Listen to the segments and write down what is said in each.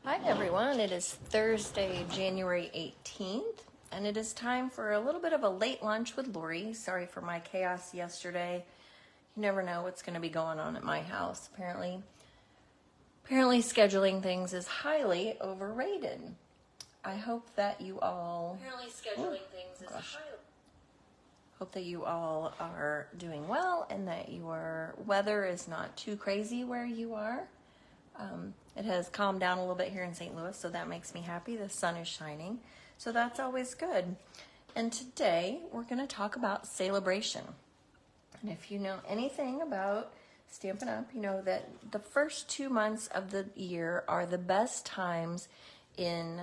Hi everyone, it is Thursday, January 18th, and it is time for a little bit of a late lunch with Lori. Sorry for my chaos yesterday. You never know what's going to be going on at my house. Apparently scheduling things is highly overrated. I hope that you all hope that you all are doing well and that your weather is not too crazy where you are. It has calmed down a little bit here in St. Louis, so that makes me happy. The sun is shining, so that's always good. And today we're going to talk about Sale Bration. And if you know anything about Stampin' Up, you know that the first 2 months of the year are the best times in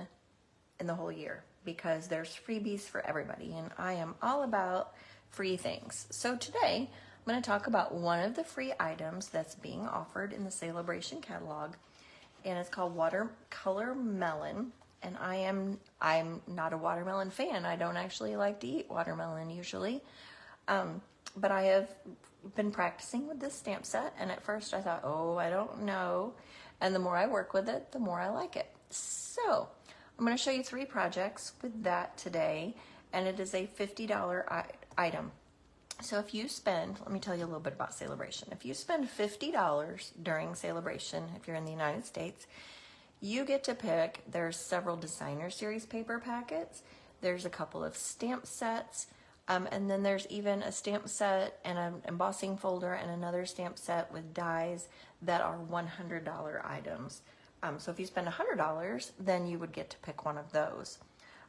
the whole year because there's freebies for everybody, and I am all about free things. So today I'm going to talk about one of the free items that's being offered in the Sale Bration catalog, and it's called Watercolor Melon. And I'm not a watermelon fan. I don't actually like to eat watermelon usually, but I have been practicing with this stamp set, and at first I thought, oh, I don't know, and the more I work with it, the more I like it. So I'm going to show you 3 projects with that today, and it is a $50 item. So if you spend, let me tell you a little bit about Sale Bration. If you spend $50 during Sale Bration, if you're in the United States, you get to pick, there's several designer series paper packets, there's a couple of stamp sets, and then there's even a stamp set and an embossing folder and another stamp set with dies that are $100 items. So if you spend $100, then you would get to pick one of those.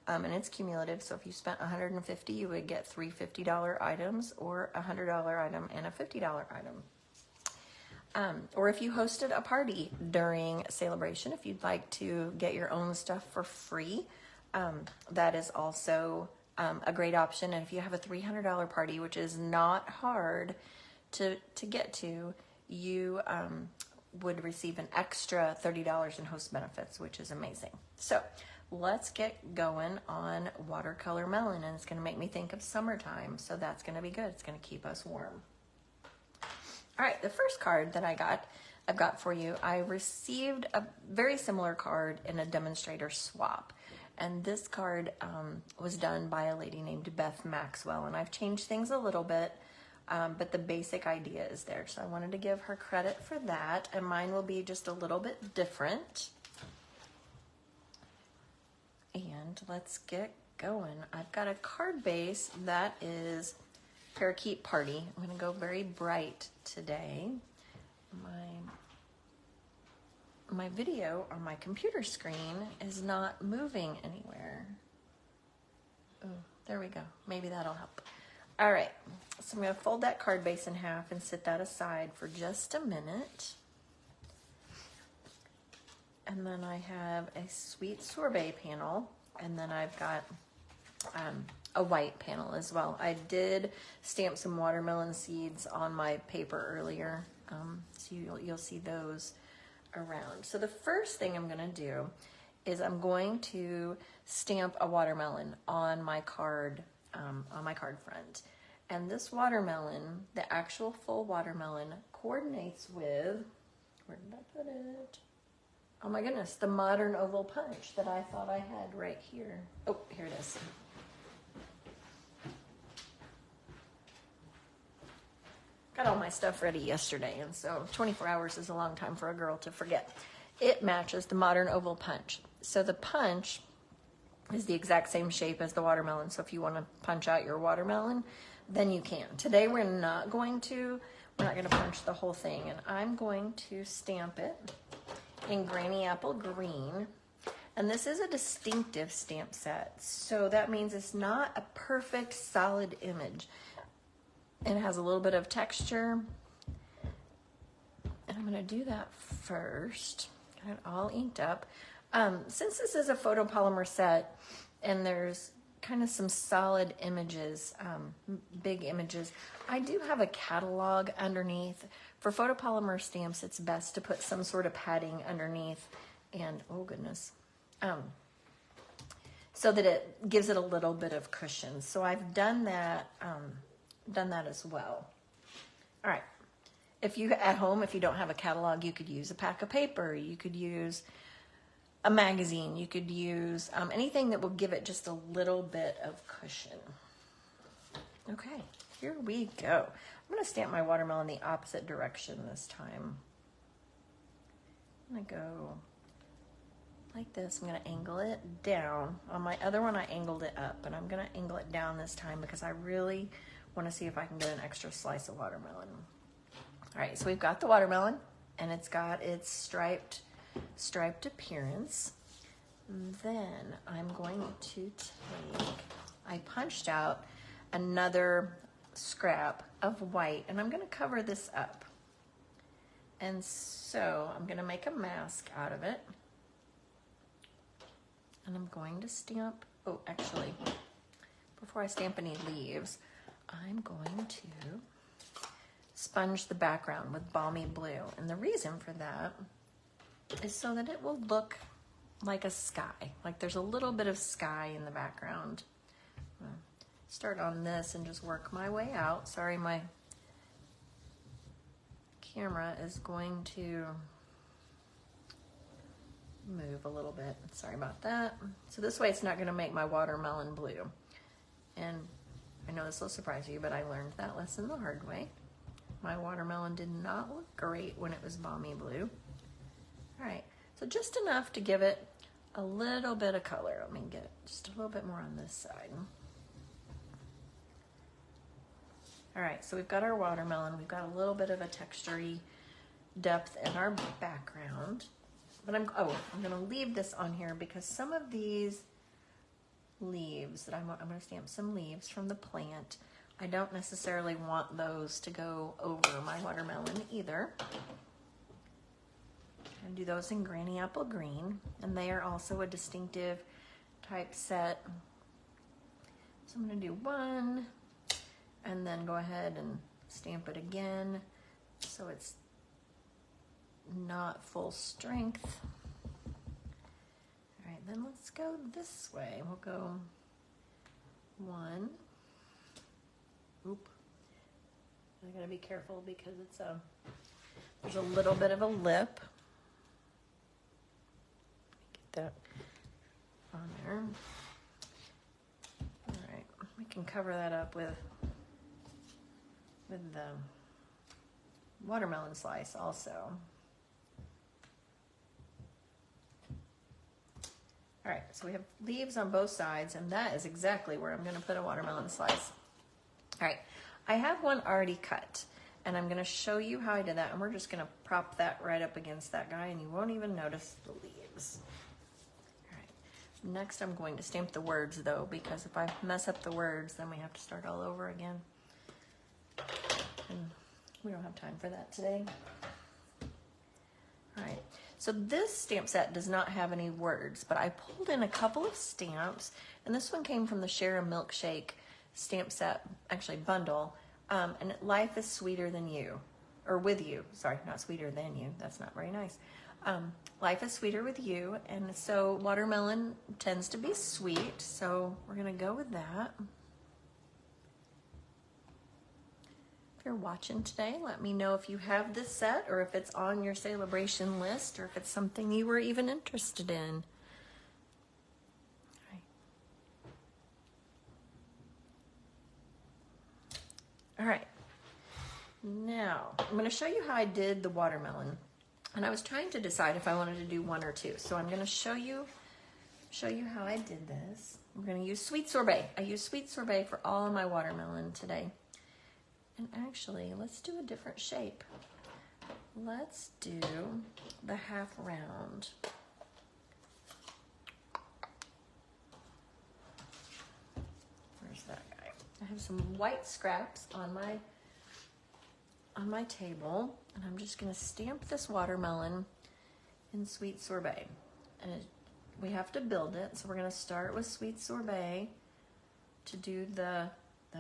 And it's cumulative, so if you spent $150, you would get 3 $50 items, or a $100 item and a $50 item. Or if you hosted a party during Sale Bration, if you'd like to get your own stuff for free, that is also a great option. And if you have a $300 party, which is not hard to get to, you would receive an extra $30 in host benefits, which is amazing. So let's get going on Watercolor Melon, and it's going to make me think of summertime, so that's going to be good. It's going to keep us warm. All right, the first card that I've got for you, I received a very similar card in a demonstrator swap, and this card was done by a lady named Beth Maxwell, and I've changed things a little bit, but the basic idea is there, so I wanted to give her credit for that, and mine will be just a little bit different. And let's get going. I've got a card base that is Parakeet Party. I'm going to go very bright today. My video on my computer screen is not moving anywhere. Oh, there we go. Maybe that'll help. All right, so I'm going to fold that card base in half and set that aside for just a minute. And then I have a sweet sorbet panel, and then I've got a white panel as well. I did stamp some watermelon seeds on my paper earlier, so you'll see those around. So the first thing I'm going to do is I'm going to stamp a watermelon on my card front. And this watermelon, the actual full watermelon, coordinates with, where did I put it? Oh my goodness, the modern oval punch that I thought I had right here. Oh, here it is. Got all my stuff ready yesterday, and so 24 hours is a long time for a girl to forget. It matches the modern oval punch. So the punch is the exact same shape as the watermelon, so if you want to punch out your watermelon, then you can. Today we're not going to punch the whole thing, and I'm going to stamp it in Granny Apple Green, and this is a distinctive stamp set, so that means it's not a perfect solid image. It has a little bit of texture, and I'm going to do that first. Got it all inked up. Since this is a photopolymer set and there's kind of some solid images, big images, I do have a catalog underneath. For photopolymer stamps, it's best to put some sort of padding underneath, and oh goodness, so that it gives it a little bit of cushion. So I've done that as well. All right, if you at home, if you don't have a catalog, you could use a pack of paper. You could use a magazine. You could use anything that will give it just a little bit of cushion. Okay, here we go. I'm going to stamp my watermelon the opposite direction this time. I'm going to go like this. I'm going to angle it down. On my other one, I angled it up, but I'm going to angle it down this time because I really want to see if I can get an extra slice of watermelon. All right, so we've got the watermelon, and it's got its striped appearance. Then I'm going to take, I punched out another scrap of white, and I'm going to cover this up. And so I'm going to make a mask out of it. And I'm going to stamp, oh, actually, before I stamp any leaves, I'm going to sponge the background with balmy blue. And the reason for that is so that it will look like a sky, like there's a little bit of sky in the background. Start on this and just work my way out. Sorry, my camera is going to move a little bit. Sorry about that. So this way it's not going to make my watermelon blue. And I know this will surprise you, but I learned that lesson the hard way. My watermelon did not look great when it was balmy blue. All right, so just enough to give it a little bit of color. Let me get just a little bit more on this side. All right, so we've got our watermelon. We've got a little bit of a textury depth in our background. But I'm going to leave this on here because some of these leaves that I'm going to stamp some leaves from the plant. I don't necessarily want those to go over my watermelon either. I'm going to do those in Granny Apple Green, and they are also a distinctive typeset. So I'm going to do one, and then go ahead and stamp it again so it's not full strength. All right, then let's go this way. We'll go one. Oop. I gotta be careful because it's there's a little bit of a lip. Get that on there. All right, we can cover that up with the watermelon slice also. All right, so we have leaves on both sides, and that is exactly where I'm going to put a watermelon slice. All right, I have one already cut, and I'm going to show you how I did that, and we're just going to prop that right up against that guy, and you won't even notice the leaves. All right, next I'm going to stamp the words, though, because if I mess up the words, then we have to start all over again. And we don't have time for that today. All right. So this stamp set does not have any words, but I pulled in a couple of stamps, and this one came from the Share a Milkshake stamp set, actually bundle, and Life is Sweeter Than You, or With You, sorry, not Sweeter Than You, that's not very nice. Life is Sweeter With You, and so watermelon tends to be sweet, so we're gonna go with that. If you're watching today, let me know if you have this set or if it's on your Sale Bration list or if it's something you were even interested in. All right. Now, I'm going to show you how I did the watermelon. And I was trying to decide if I wanted to do one or two. So I'm going to show you how I did this. I'm going to use sweet sorbet. I use sweet sorbet for all of my watermelon today. And actually, let's do a different shape. Let's do the half round. Where's that guy? I have some white scraps on my table, and I'm just going to stamp this watermelon in sweet sorbet. And we have to build it, so we're going to start with sweet sorbet to do the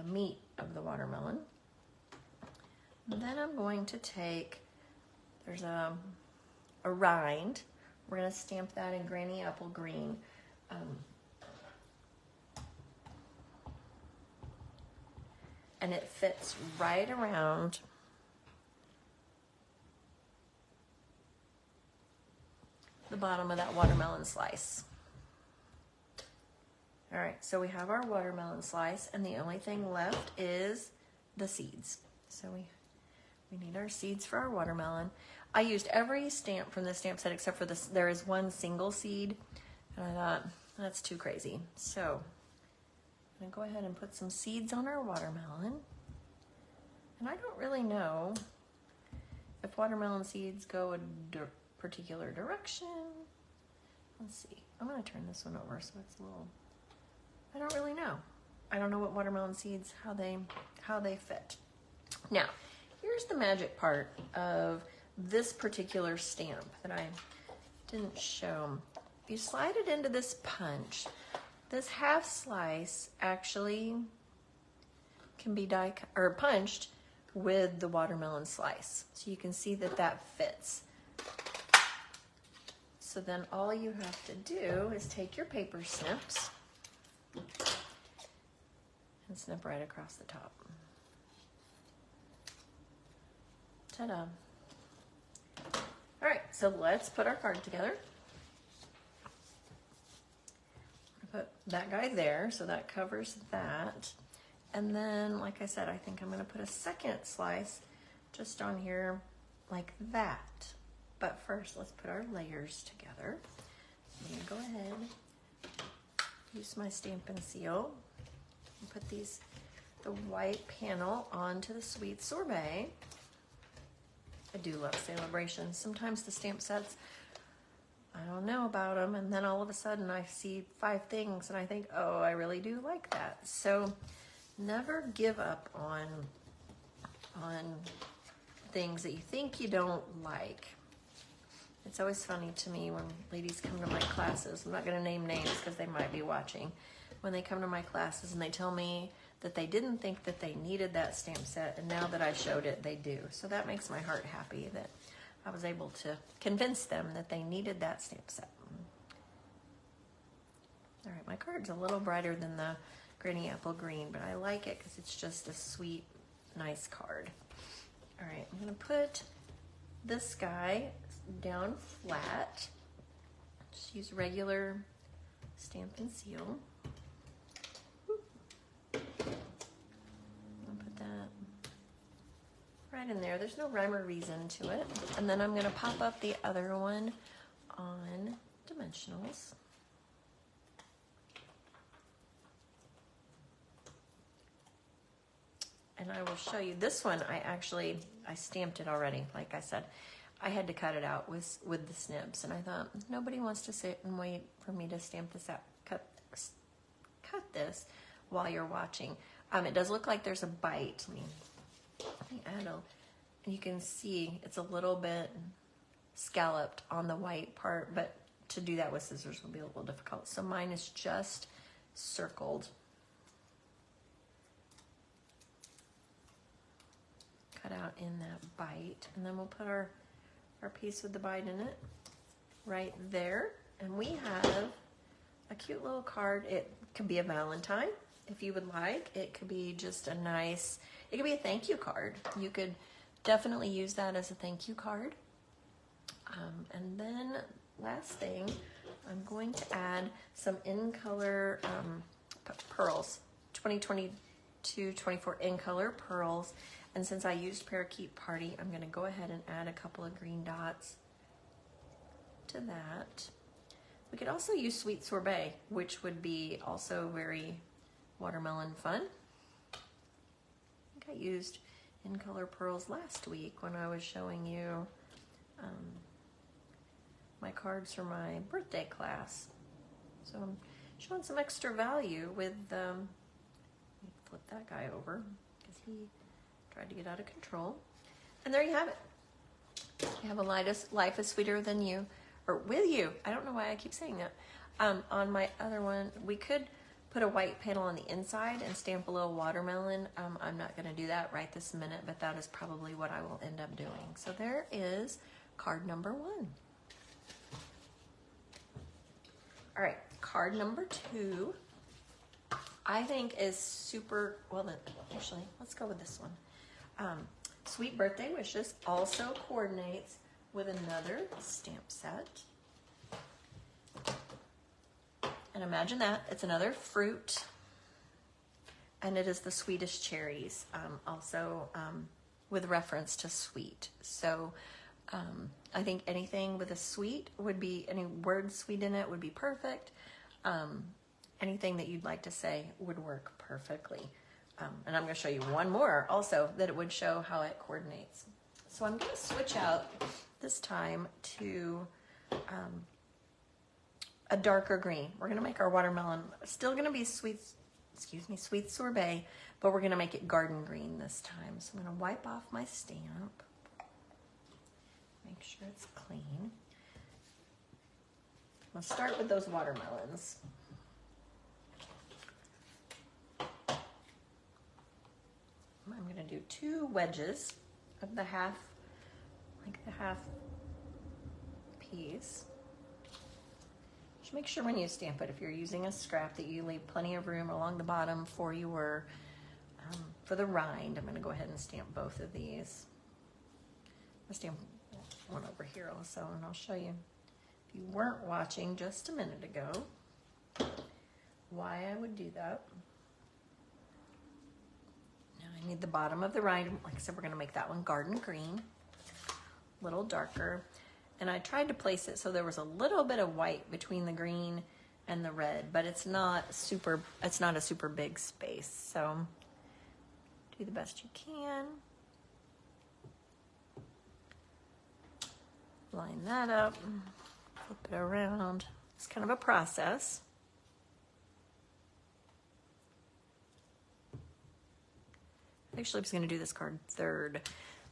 meat of the watermelon. And then I'm going to take, there's a rind. We're going to stamp that in Granny Apple Green. And it fits right around the bottom of that watermelon slice. All right, so we have our watermelon slice, and the only thing left is the seeds. So we need our seeds for our watermelon. I used every stamp from the stamp set except for this. There is one single seed, and I thought, that's too crazy. So I'm gonna go ahead and put some seeds on our watermelon. And I don't really know if watermelon seeds go a particular direction. Let's see, I'm gonna turn this one over so it's a little, I don't really know. I don't know what watermelon seeds, how they fit. Now, here's the magic part of this particular stamp that I didn't show. You slide it into this punch. This half slice actually can be punched with the watermelon slice. So you can see that that fits. So then all you have to do is take your paper snips and snip right across the top. Ta-da. All right, so let's put our card together. Put that guy there, so that covers that. And then, like I said, I think I'm gonna put a second slice just on here like that. But first, let's put our layers together. I'm gonna go ahead, use my Stampin' Seal, and put the white panel onto the sweet sorbet. I do love Sale Bration. Sometimes the stamp sets, I don't know about them, and then all of a sudden I see 5 things and I think, oh, I really do like that. So never give up on things that you think you don't like. It's always funny to me when ladies come to my classes. I'm not going to name names because they might be watching. When they come to my classes and they tell me that they didn't think that they needed that stamp set, and now that I showed it, they do. So that makes my heart happy that I was able to convince them that they needed that stamp set. All right, my card's a little brighter than the Granny Apple Green, but I like it because it's just a sweet, nice card. All right, I'm gonna put this guy down flat. Just use regular Stampin' Seal. Right in there. There's no rhyme or reason to it. And then I'm going to pop up the other one on dimensionals. And I will show you this one. I stamped it already. Like I said, I had to cut it out with the snips, and I thought nobody wants to sit and wait for me to stamp this out, cut this while you're watching. It does look like there's a bite. Let me add you can see it's a little bit scalloped on the white part, but to do that with scissors will be a little difficult. So mine is just circled. Cut out in that bite, and then we'll put our piece with the bite in it right there. And we have a cute little card. It could be a Valentine if you would like. It could be just a nice, it could be a thank you card. You could definitely use that as a thank you card. And then last thing, I'm going to add some in color pearls, 2022-24 in color pearls. And since I used Parakeet Party, I'm going to go ahead and add a couple of green dots to that. We could also use Sweet Sorbet, which would be also very watermelon fun. I think I used in color pearls last week when I was showing you my cards for my birthday class. So I'm showing some extra value with, let me flip that guy over because he tried to get out of control. And there you have it. You have a life is sweeter than you, or with you. I don't know why I keep saying that. On my other one, we could put a white panel on the inside and stamp a little watermelon. I'm not going to do that right this minute, but that is probably what I will end up doing. So there is card number 1. All right, card number 2, I think is super, well, actually, let's go with this one. Sweet Birthday Wishes also coordinates with another stamp set. And imagine that, it's another fruit. And it is the Swedish cherries, also with reference to sweet. So I think anything with a sweet would be, any word sweet in it would be perfect. Anything that you'd like to say would work perfectly. And I'm going to show you one more also that it would show how it coordinates. So I'm going to switch out this time to a darker green. We're going to make our watermelon, still going to be sweet sorbet, but we're going to make it garden green this time. So I'm going to wipe off my stamp. Make sure it's clean. I'll start with those watermelons. I'm going to do 2 wedges of the half, like the half piece. Just make sure when you stamp it, if you're using a scrap, that you leave plenty of room along the bottom for your, for the rind. I'm going to go ahead and stamp both of these. I'll stamp one over here also, and I'll show you, if you weren't watching just a minute ago, why I would do that. Now I need the bottom of the rind. Like I said, we're going to make that one garden green, a little darker. And I tried to place it so there was a little bit of white between the green and the red, but it's not a super big space. So do the best you can. Line that up, flip it around. It's kind of a process. Actually, I was going to do this card third.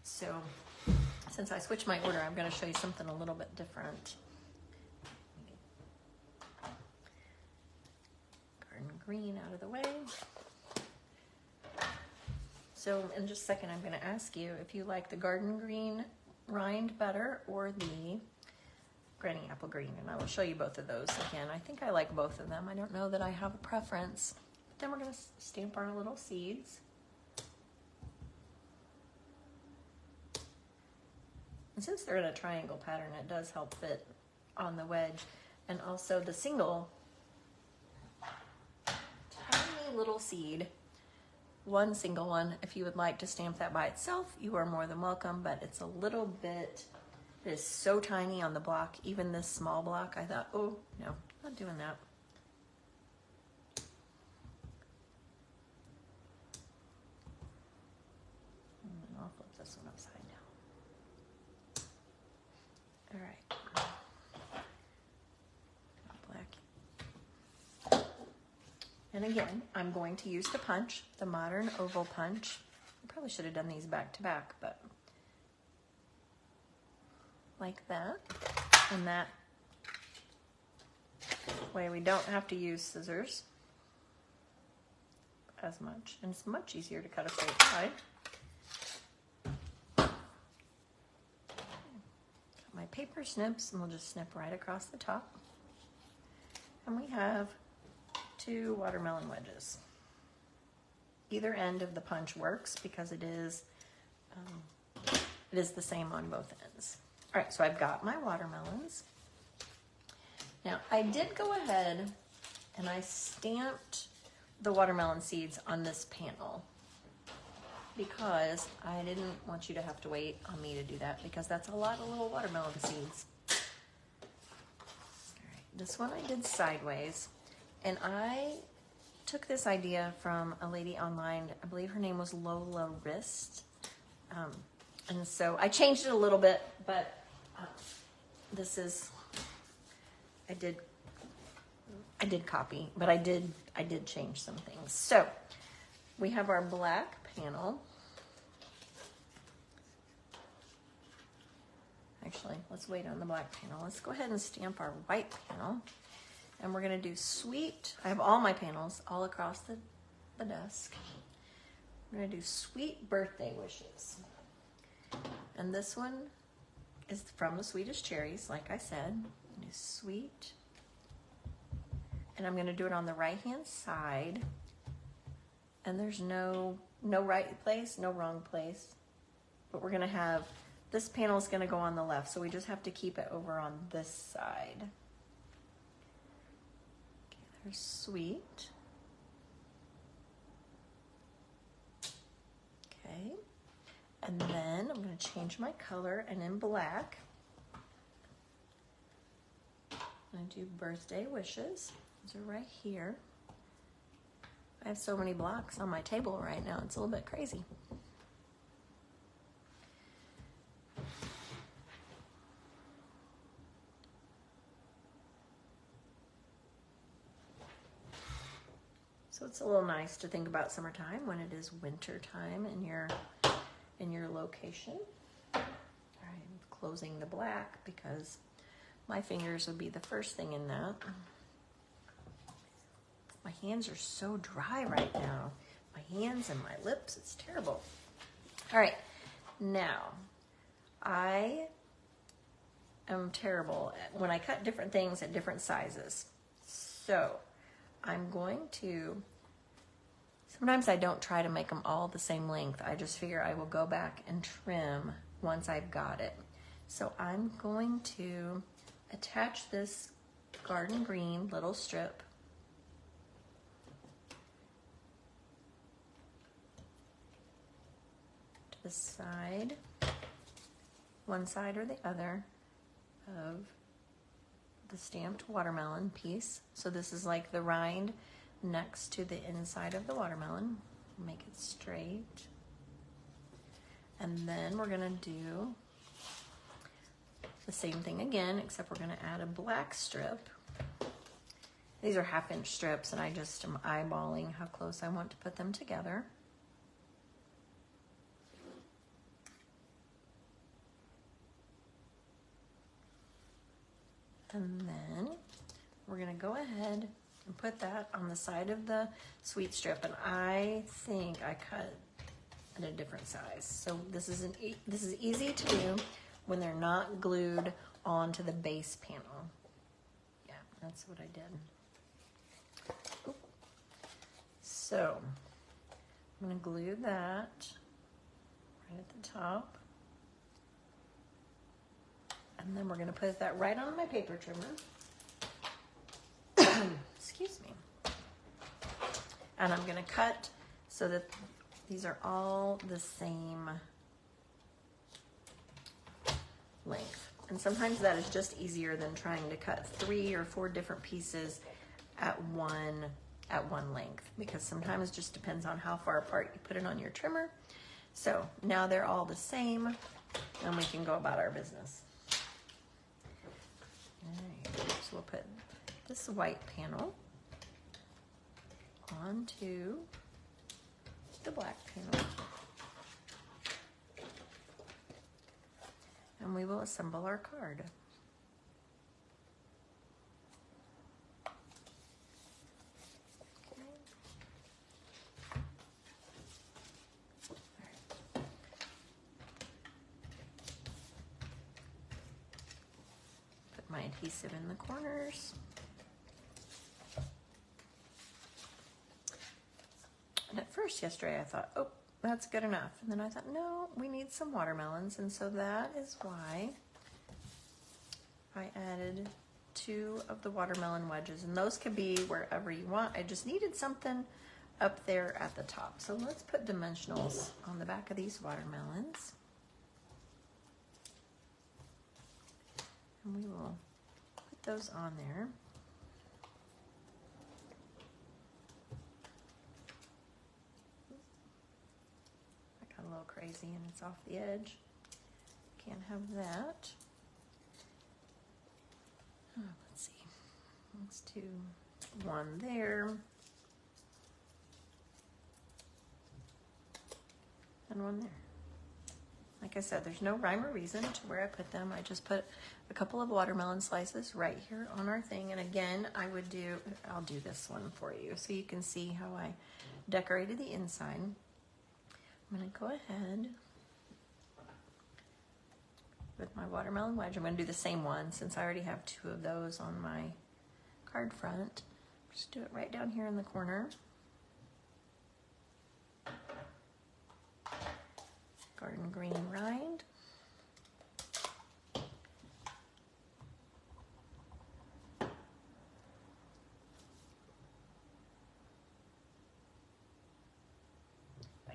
So since I switched my order, I'm going to show you something a little bit different. Garden green out of the way. So in just a second, I'm going to ask you if you like the garden green rind better or the granny apple green, and I will show you both of those again. I think I like both of them. I don't know that I have a preference. But then we're going to stamp our little seeds. And since they're in a triangle pattern, it does help fit on the wedge. And also the single tiny little seed, one single one. If you would like to stamp that by itself, you are more than welcome, but it's a little bit, it is so tiny on the block, even this small block. I thought, oh no, not doing that. And then I'll flip this one upside down. All right. Black. And again, I'm going to use the punch, the modern oval punch. I probably should have done these back to back, but like that. And that way we don't have to use scissors as much. And it's much easier to cut a straight side. Got my paper snips, and we'll just snip right across the top. And we have 2 watermelon wedges. Either end of the punch works because it is the same on both ends. All right, so I've got my watermelons. Now I did go ahead and I stamped the watermelon seeds on this panel because I didn't want you to have to wait on me to do that, because that's a lot of little watermelon seeds. All right, this one I did sideways. And I took this idea from a lady online. I believe her name was Lola Wrist. And so I changed it a little bit, but this is, I did copy, but I did change some things. So we have our black panel. Actually, let's wait on the black panel. Let's go ahead and stamp our white panel. And we're going to do sweet. I have all my panels all across the desk. I'm going to do sweet birthday wishes. And this one is from the Swedish cherries, like I said. Do sweet. And I'm going to do it on the right-hand side. And there's no right place, no wrong place. But we're going to have, this panel is going to go on the left, so we just have to keep it over on this side. They're sweet. Okay. And then I'm going to change my color, and in black, I'm going to do birthday wishes. Those are right here. I have so many blocks on my table right now, it's a little bit crazy. So it's a little nice to think about summertime when it is winter time in your location. All right, I'm closing the black because my fingers would be the first thing in that. My hands are so dry right now. My hands and my lips, it's terrible. All right, now I am terrible when I cut different things at different sizes. So I'm going to, sometimes I don't try to make them all the same length. I just figure I will go back and trim once I've got it. So I'm going to attach this garden green little strip to the side, one side or the other of the stamped watermelon piece. So this is like the rind next to the inside of the watermelon. Make it straight. And then we're gonna do the same thing again, except we're gonna add a black strip. These are 1/2 inch strips, and I just am eyeballing how close I want to put them together. And then we're gonna go ahead and put that on the side of the sweet strip, and I think I cut at a different size. So this is easy to do when they're not glued onto the base panel. Yeah, that's what I did. Oop. So I'm gonna glue that right at the top. And then we're going to put that right on my paper trimmer. Excuse me. And I'm going to cut so that these are all the same length. And sometimes that is just easier than trying to cut 3 or 4 different pieces at one length, because sometimes it just depends on how far apart you put it on your trimmer. So now they're all the same, and we can go about our business. Alright, so we'll put this white panel onto the black panel, and we will assemble our card. My adhesive in the corners. And at first yesterday I thought, oh, that's good enough. And then I thought, no, we need some watermelons. And so that is why I added 2 of the watermelon wedges. And those could be wherever you want. I just needed something up there at the top. So let's put dimensionals on the back of these watermelons. And we will put those on there. I got a little crazy and it's off the edge. Can't have that. Oh, let's see. Let's do 1 there. And 1 there. Like I said, there's no rhyme or reason to where I put them. I just put a couple of watermelon slices right here on our thing. And again, I'll do this one for you so you can see how I decorated the inside. I'm gonna go ahead with my watermelon wedge. I'm gonna do the same one since I already have 2 of those on my card front. Just do it right down here in the corner. Garden green rind.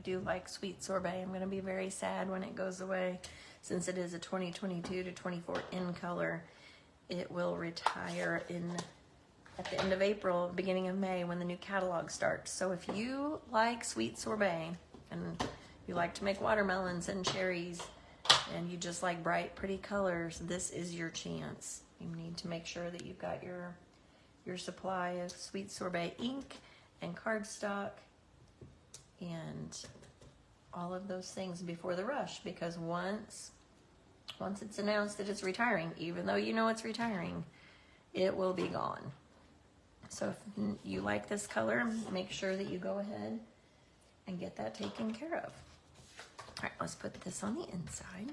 do like sweet sorbet. I'm gonna be very sad when it goes away, since it is a 2022 to 24 in color. It will retire at the end of April, beginning of May, when the new catalog starts. So if you like sweet sorbet and you like to make watermelons and cherries and you just like bright, pretty colors, this is your chance. You need to make sure that you've got your supply of sweet sorbet ink and cardstock and all of those things before the rush, because once it's announced that it's retiring, even though you know it's retiring, it will be gone. So if you like this color, make sure that you go ahead and get that taken care of. All right, let's put this on the inside.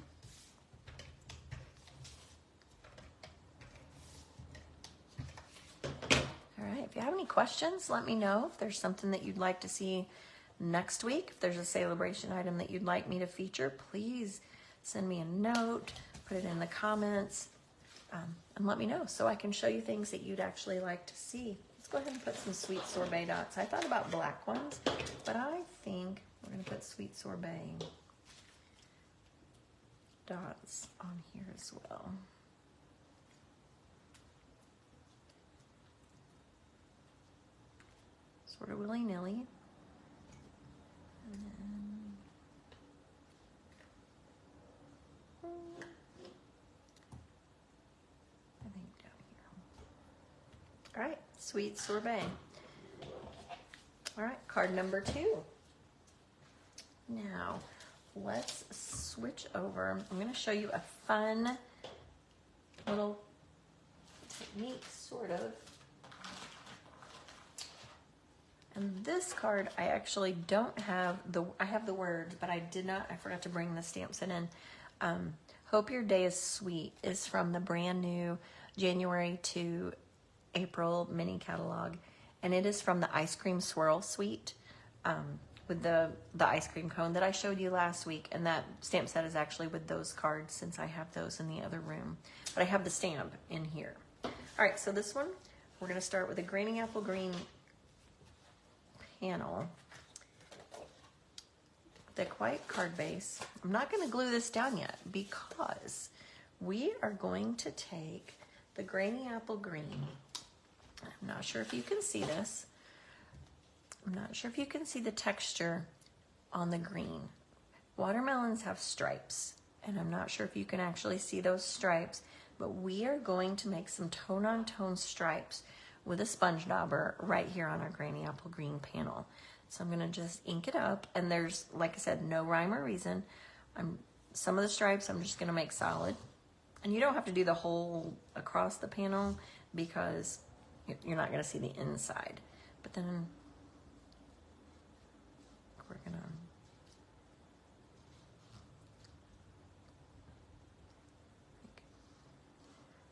All right, if you have any questions, let me know. If there's something that you'd like to see next week, if there's a Sale Bration item that you'd like me to feature, please send me a note, put it in the comments, and let me know so I can show you things that you'd actually like to see. Let's go ahead and put some sweet sorbet dots. I thought about black ones, but I think we're gonna put sweet sorbet dots on here as well. Sort of willy-nilly. And then, I think down here. All right, sweet sorbet. All right, card number 2. Now, let's switch over. I'm going to show you a fun little technique, sort of. And this card, I actually don't have I have the words, but I forgot to bring the stamp set in. Hope Your Day is Sweet is from the brand new January to April mini catalog. And it is from the Ice Cream Swirl Suite with the ice cream cone that I showed you last week. And that stamp set is actually with those cards, since I have those in the other room. But I have the stamp in here. All right, so this one, we're going to start with a Granny Apple Green panel, thick white card base. I'm not going to glue this down yet because we are going to take the Granny Apple Green. I'm not sure if you can see this. I'm not sure if you can see the texture on the green. Watermelons have stripes, and I'm not sure if you can actually see those stripes, but we are going to make some tone-on-tone stripes with a sponge dauber right here on our Granny Apple Green panel. So I'm gonna just ink it up, and there's, like I said, no rhyme or reason. Some of the stripes I'm just gonna make solid. And you don't have to do the whole across the panel because you're not gonna see the inside. But then we're gonna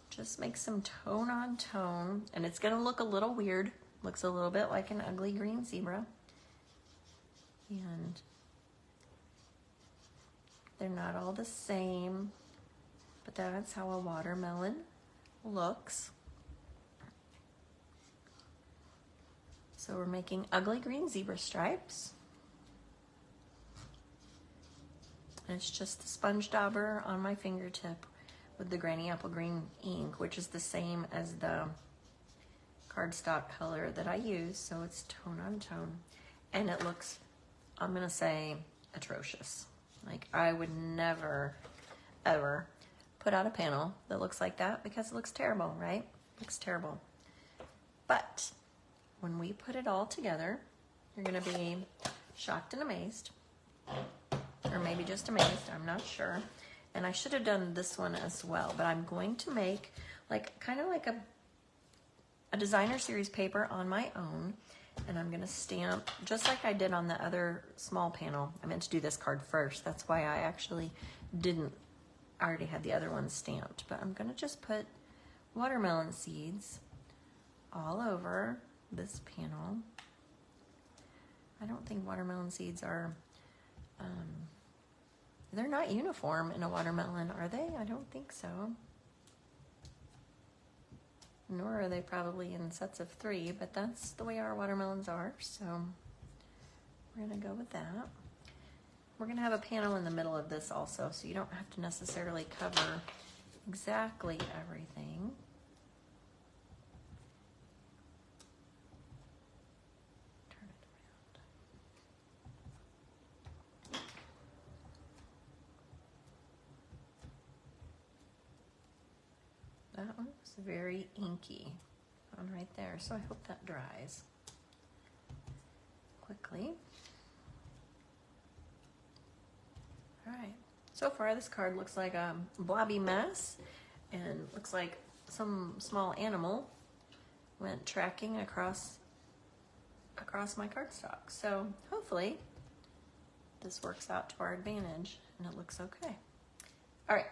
just make some tone on tone, and it's gonna look a little weird. Looks a little bit like an ugly green zebra. And they're not all the same, but that's how a watermelon looks. So we're making ugly green zebra stripes. And it's just the sponge dauber on my fingertip with the Granny Apple Green ink, which is the same as the cardstock color that I use, so it's tone on tone. And it looks, I'm gonna say, atrocious. Like, I would never, ever put out a panel that looks like that because it looks terrible, right? It looks terrible. But when we put it all together, you're gonna be shocked and amazed, or maybe just amazed, I'm not sure. And I should have done this one as well, but I'm going to make kind of like a designer series paper on my own, and I'm gonna stamp just like I did on the other small panel. I meant to do this card first. That's why I actually didn't. I already had the other one stamped, but I'm gonna just put watermelon seeds all over this panel. I don't think watermelon seeds are, they're not uniform in a watermelon, are they? I don't think so. Nor are they probably in sets of 3, but that's the way our watermelons are, so we're gonna go with that. we're gonna have a panel in the middle of this also, so you don't have to necessarily cover exactly everything. Turn it around. That one was very inky, that one right there, so I hope that dries quickly. All right, so far this card looks like a blobby mess and looks like some small animal went tracking across my cardstock. So hopefully this works out to our advantage and it looks okay. All right,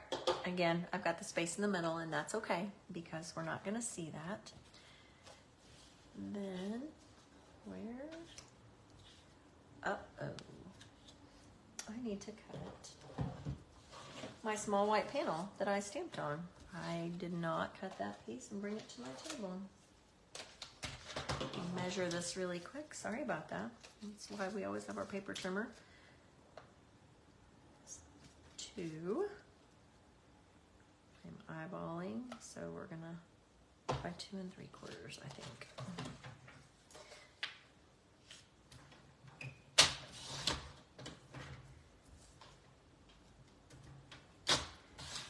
again, I've got the space in the middle and that's okay because we're not gonna see that. Then, where? Uh-oh. I need to cut my small white panel that I stamped on. I did not cut that piece and bring it to my table. Measure this really quick. Sorry about that. That's why we always have our paper trimmer. 2. I'm eyeballing, so we're gonna by 2 3/4, I think.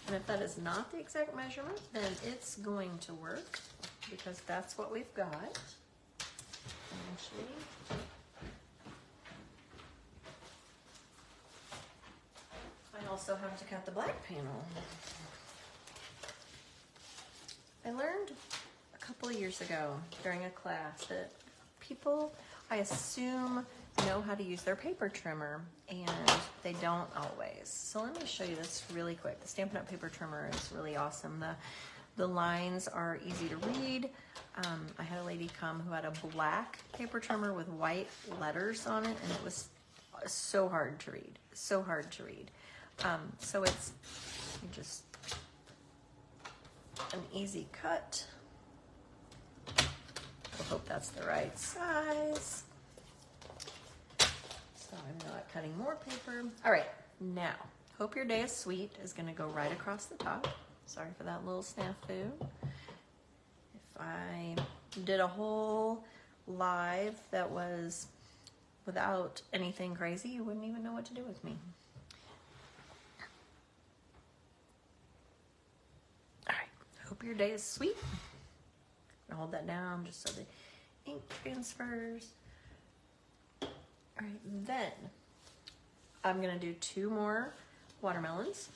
And if that is not the exact measurement, then it's going to work because that's what we've got. Actually, I also have to cut the black panel. I learned a couple of years ago during a class that people, I assume, know how to use their paper trimmer, and they don't always. So let me show you this really quick. The Stampin' Up! Paper trimmer is really awesome. The lines are easy to read. I had a lady come who had a black paper trimmer with white letters on it, and it was so hard to read. So hard to read. So it's just an easy cut. I hope that's the right size. So I'm not cutting more paper. All right, now, hope your day is sweet is gonna go right across the top. Sorry for that little snafu. If I did a whole live that was without anything crazy, you wouldn't even know what to do with me. All right, hope your day is sweet. I'm gonna hold that down just so the ink transfers. All right, then I'm gonna do 2 more watermelons.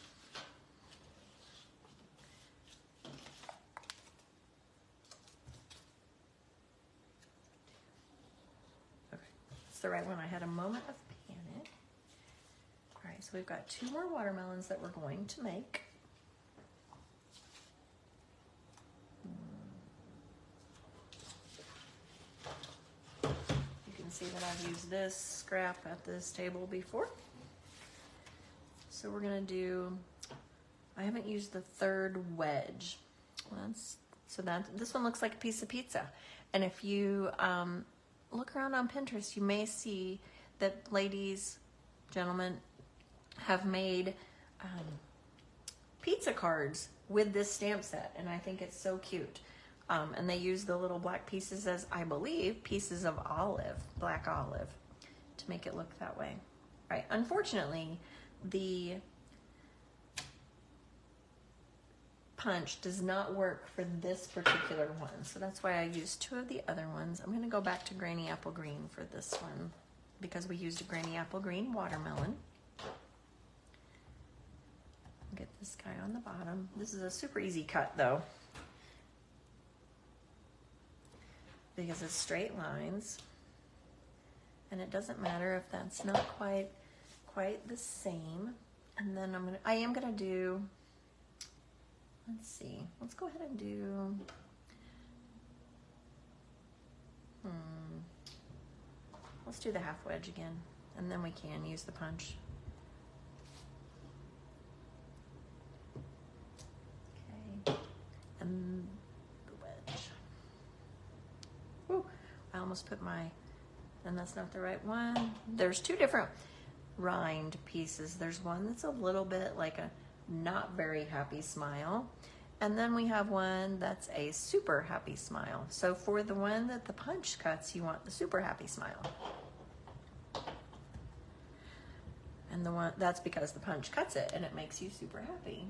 Okay, it's the right one. I had a moment of panic. All right, so we've got 2 more watermelons that we're going to make. See that I've used this scrap at this table before. So we're gonna do, I haven't used the 3rd wedge. This one looks like a piece of pizza. And if you look around on Pinterest, you may see that ladies, gentlemen, have made pizza cards with this stamp set. And I think it's so cute. And they use the little black pieces as, I believe, pieces of olive, black olive, to make it look that way. All right, unfortunately, the punch does not work for this particular one, so that's why I used 2 of the other ones. I'm gonna go back to Granny Apple Green for this one, because we used a Granny Apple Green watermelon. Get this guy on the bottom. This is a super easy cut, though, because it's straight lines, and it doesn't matter if that's not quite the same. And then I am gonna do, let's see, let's go ahead and do, let's do the half wedge again, and then we can use the punch. Okay, and the wedge. Woo, I almost put and that's not the right one. There's 2 different rind pieces. There's one that's a little bit like a not very happy smile. And then we have one that's a super happy smile. So for the one that the punch cuts, you want the super happy smile. And the one, that's because the punch cuts it and it makes you super happy.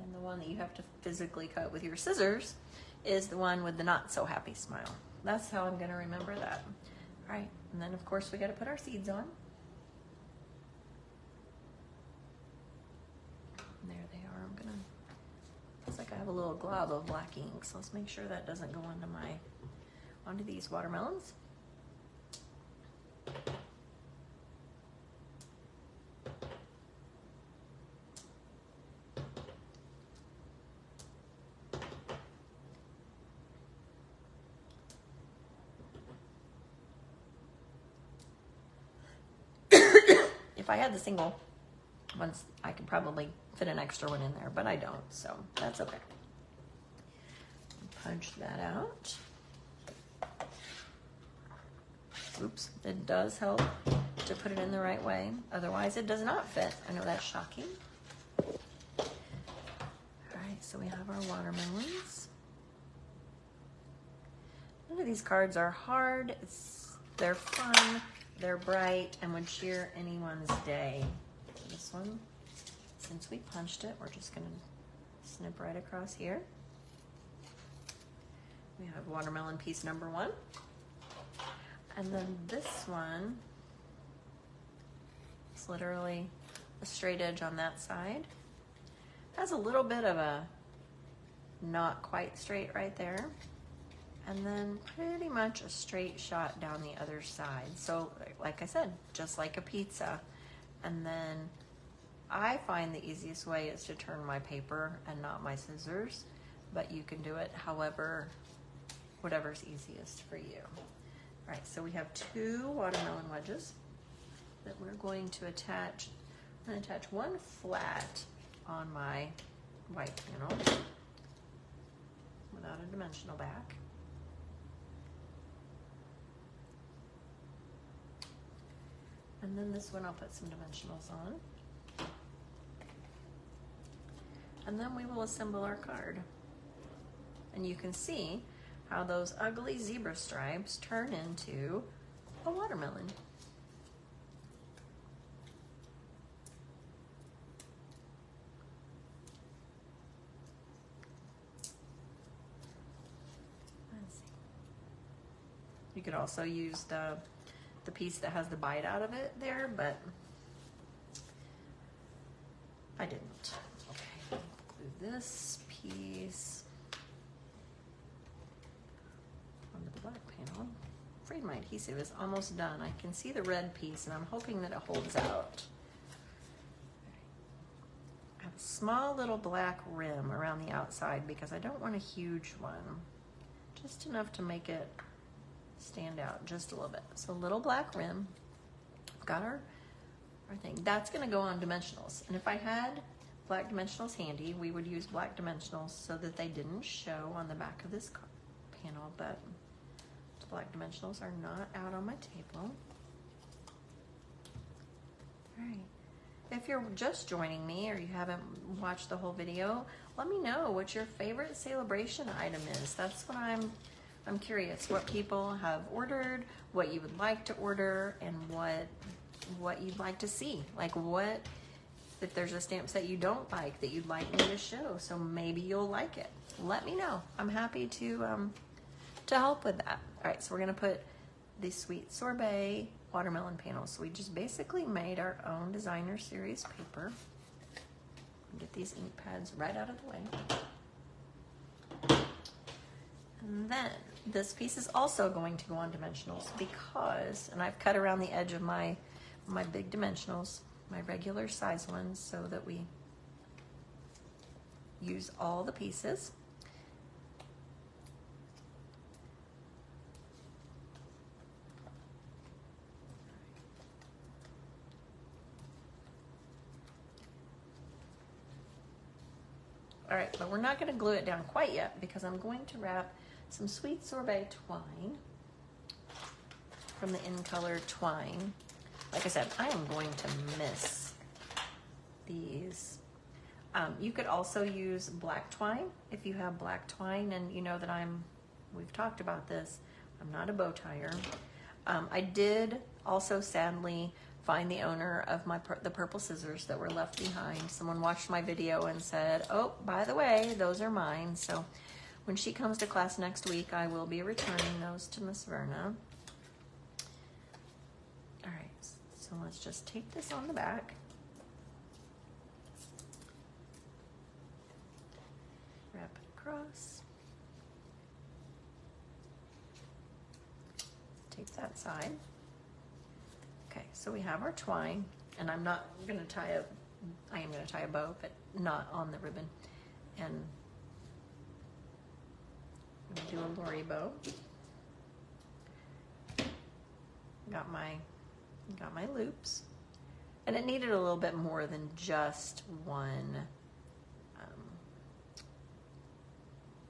And the one that you have to physically cut with your scissors is the one with the not so happy smile. That's how I'm gonna remember that. All right, and then of course we gotta put our seeds on. And there they are. I'm gonna, looks like I have a little glob of black ink, so let's make sure that doesn't go onto these watermelons. If I had the single ones, I could probably fit an extra one in there, but I don't, so that's okay. Punch that out. Oops, it does help to put it in the right way. Otherwise, it does not fit. I know that's shocking. All right, so we have our watermelons. None of these cards are hard. They're fun. They're bright and would cheer anyone's day. This one, since we punched it, we're just gonna snip right across here. We have watermelon piece number 1. And then this one is literally a straight edge on that side. Has a little bit of a not quite straight right there. And then pretty much a straight shot down the other side. So like I said, just like a pizza. And then I find the easiest way is to turn my paper and not my scissors, but you can do it however, whatever's easiest for you. All right, so we have 2 watermelon wedges that we're going to attach. I'm gonna attach one flat on my white panel without a dimensional back. And then this one I'll put some dimensionals on. And then we will assemble our card. And you can see how those ugly zebra stripes turn into a watermelon. Let's see. You could also use the piece that has the bite out of it there, but I didn't. Okay, glue this piece onto the black panel. I'm afraid my adhesive is almost done. I can see the red piece and I'm hoping that it holds out. I have a small little black rim around the outside because I don't want a huge one. Just enough to make it stand out just a little bit. So a little black rim. Got our thing. That's going to go on dimensionals. And if I had black dimensionals handy, we would use black dimensionals so that they didn't show on the back of this panel, but the black dimensionals are not out on my table. All right. If you're just joining me or you haven't watched the whole video, let me know what your favorite Sale Bration item is. That's what I'm curious what people have ordered, what you would like to order, and what you'd like to see. Like what, if there's a stamp set you don't like that you'd like me to show, so maybe you'll like it. Let me know. I'm happy to help with that. All right, so we're gonna put the Sweet Sorbet watermelon panels. So we just basically made our own designer series paper. Get these ink pads right out of the way. And then this piece is also going to go on dimensionals because, and I've cut around the edge of my big dimensionals, my regular size ones, so that we use all the pieces. All right, but we're not going to glue it down quite yet because I'm going to wrap some Sweet Sorbet twine from the In Color twine Like I said, I am going to miss these. You could also use black twine if you have black twine, and you know that we've talked about this, I'm not a bow tyer. I did also sadly find the owner of the purple scissors that were left behind. Someone watched my video and said, oh, by the way, those are mine. So when she comes to class next week, I will be returning those to Miss Verna. All right, so let's just tape this on the back. Wrap it across. Tape that side. Okay, so we have our twine, and I'm not going to tie I am going to tie a bow, but not on the ribbon. And I'm going to do a Lori bow. Got my loops, and it needed a little bit more than just one.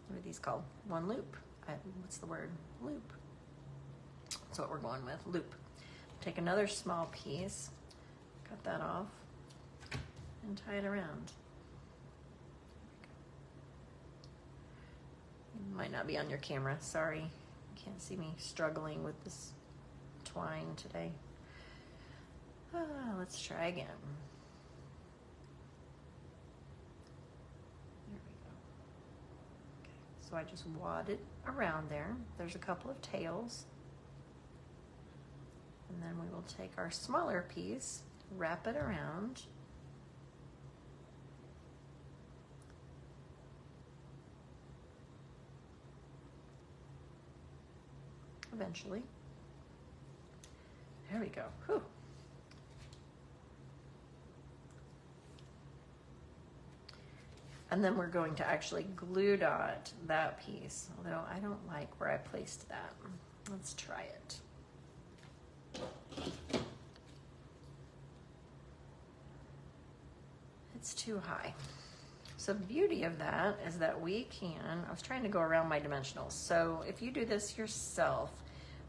What are these called? One loop. What's the word? Loop. That's what we're going with. Loop. Take another small piece, cut that off, and tie it around. It might not be on your camera. Sorry, you can't see me struggling with this twine today. Let's try again. There we go. Okay, so I just wadded around there. There's a couple of tails. And then we will take our smaller piece, wrap it around. Eventually. There we go. Whew. And then we're going to actually glue dot that piece, although I don't like where I placed that. Let's try it. It's too high. So the beauty of that is that we can, I was trying to go around my dimensionals. So if you do this yourself,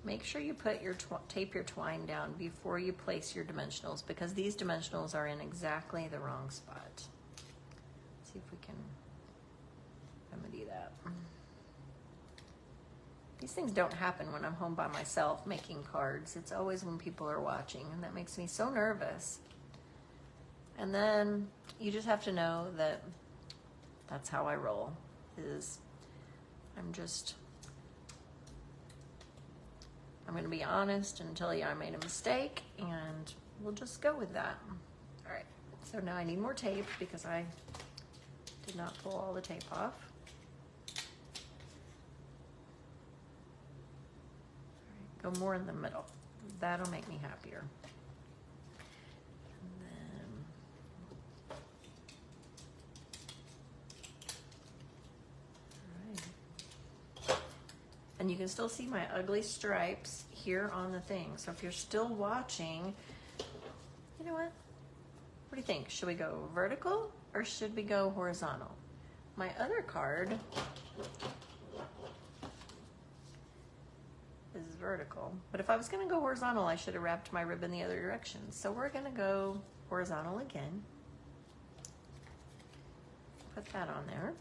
make sure you put your tape your twine down before you place your dimensionals, because these dimensionals are in exactly the wrong spot. Let's see if we can remedy that. These things don't happen when I'm home by myself making cards. It's always when people are watching, and that makes me so nervous. And then you just have to know that that's how I roll, is I'm going to be honest and tell you I made a mistake, and we'll just go with that. All right, so now I need more tape because I did not pull all the tape off. Go more in the middle. That'll make me happier. And then, all right. And you can still see my ugly stripes here on the thing. So if you're still watching, you know what? What do you think? Should we go vertical or should we go horizontal? My other card is vertical, but if I was going to go horizontal, I should have wrapped my ribbon the other direction. So we're going to go horizontal again. Put that on there.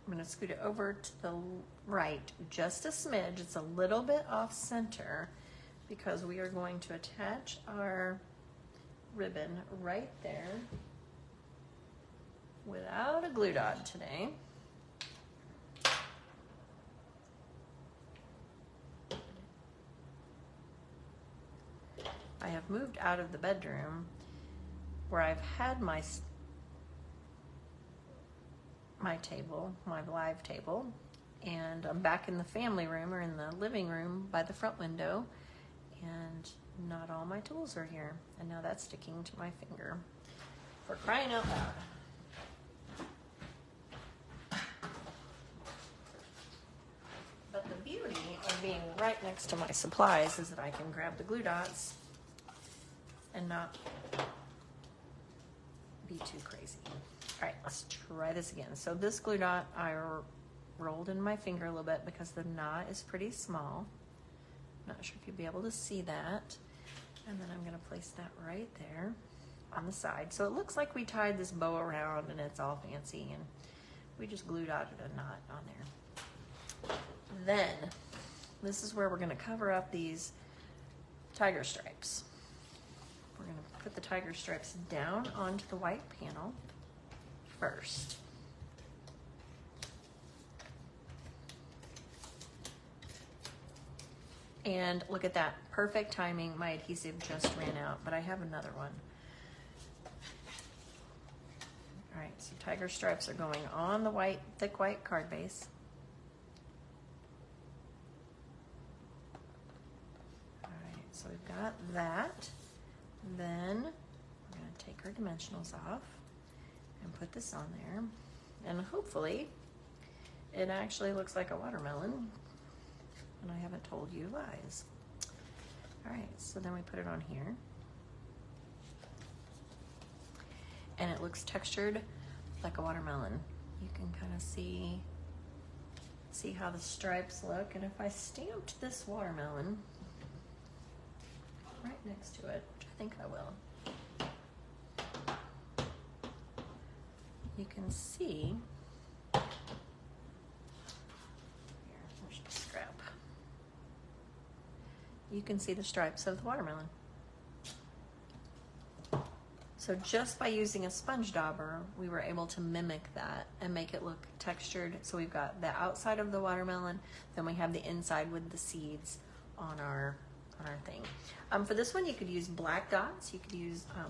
I'm going to scoot it over to the right just a smidge. It's a little bit off center because we are going to attach our ribbon right there without a glue dot today. I have moved out of the bedroom where I've had my table, my live table, and I'm back in the family room or in the living room by the front window, and not all my tools are here, and now that's sticking to my finger. For crying out loud. But the beauty of being right next to my supplies is that I can grab the glue dots and not be too crazy. All right, let's try this again. So this glue dot I rolled in my finger a little bit because the knot is pretty small. Not sure if you'll be able to see that. And then I'm gonna place that right there on the side. So it looks like we tied this bow around and it's all fancy, and we just glue dotted a knot on there. Then, this is where we're gonna cover up these tiger stripes. We're gonna put the tiger stripes down onto the white panel first. And look at that, perfect timing. My adhesive just ran out, but I have another one. All right, so tiger stripes are going on the white, thick white card base. All right, so we've got that. Then we're gonna take our dimensionals off and put this on there. And hopefully it actually looks like a watermelon and I haven't told you lies. All right, so then we put it on here. And it looks textured like a watermelon. You can kind of see how the stripes look. And if I stamped this watermelon right next to it, which I think I will, you can see, here, there's a scrap. You can see the stripes of the watermelon. So just by using a sponge dauber, we were able to mimic that and make it look textured. So we've got the outside of the watermelon, then we have the inside with the seeds on our thing. For this one, you could use black dots. You could use, a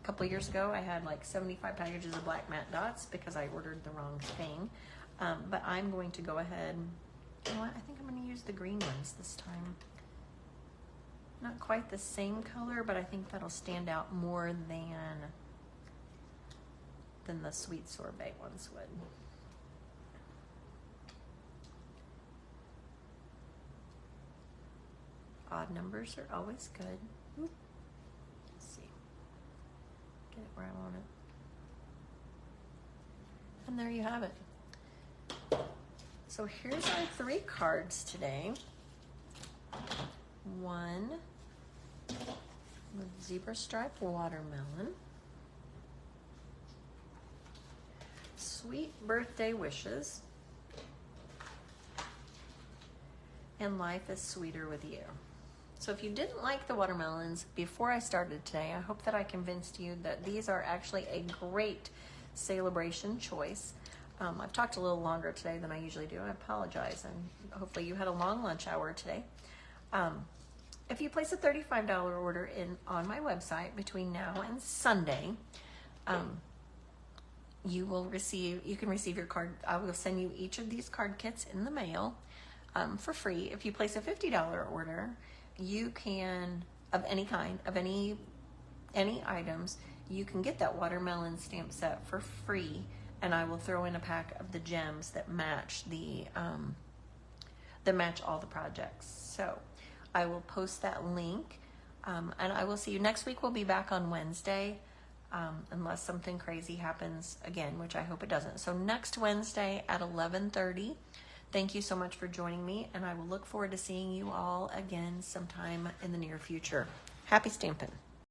couple of years ago, I had like 75 packages of black matte dots because I ordered the wrong thing. But I'm going to go ahead, you know what, I think I'm going to use the green ones this time. Not quite the same color, but I think that'll stand out more than the sweet sorbet ones would. Odd numbers are always good. Oop. Let's see. Get it where I want it. And there you have it. So here's our 3 cards today. One with zebra stripe watermelon, sweet birthday wishes, and life is sweeter with you. So if you didn't like the watermelons before I started today, I hope that I convinced you that these are actually a great Sale Bration choice. I've talked a little longer today than I usually do. I apologize, and hopefully you had a long lunch hour today. If you place a $35 order on my website between now and Sunday, you can receive your card. I will send you each of these card kits in the mail for free. If you place a $50 order, you can, of any kind, of any items, you can get that watermelon stamp set for free, and I will throw in a pack of the gems that match match all the projects. So I will post that link, and I will see you next week. We'll be back on Wednesday, unless something crazy happens again, which I hope it doesn't. So next Wednesday at 11:30. Thank you so much for joining me, and I will look forward to seeing you all again sometime in the near future. Happy stamping.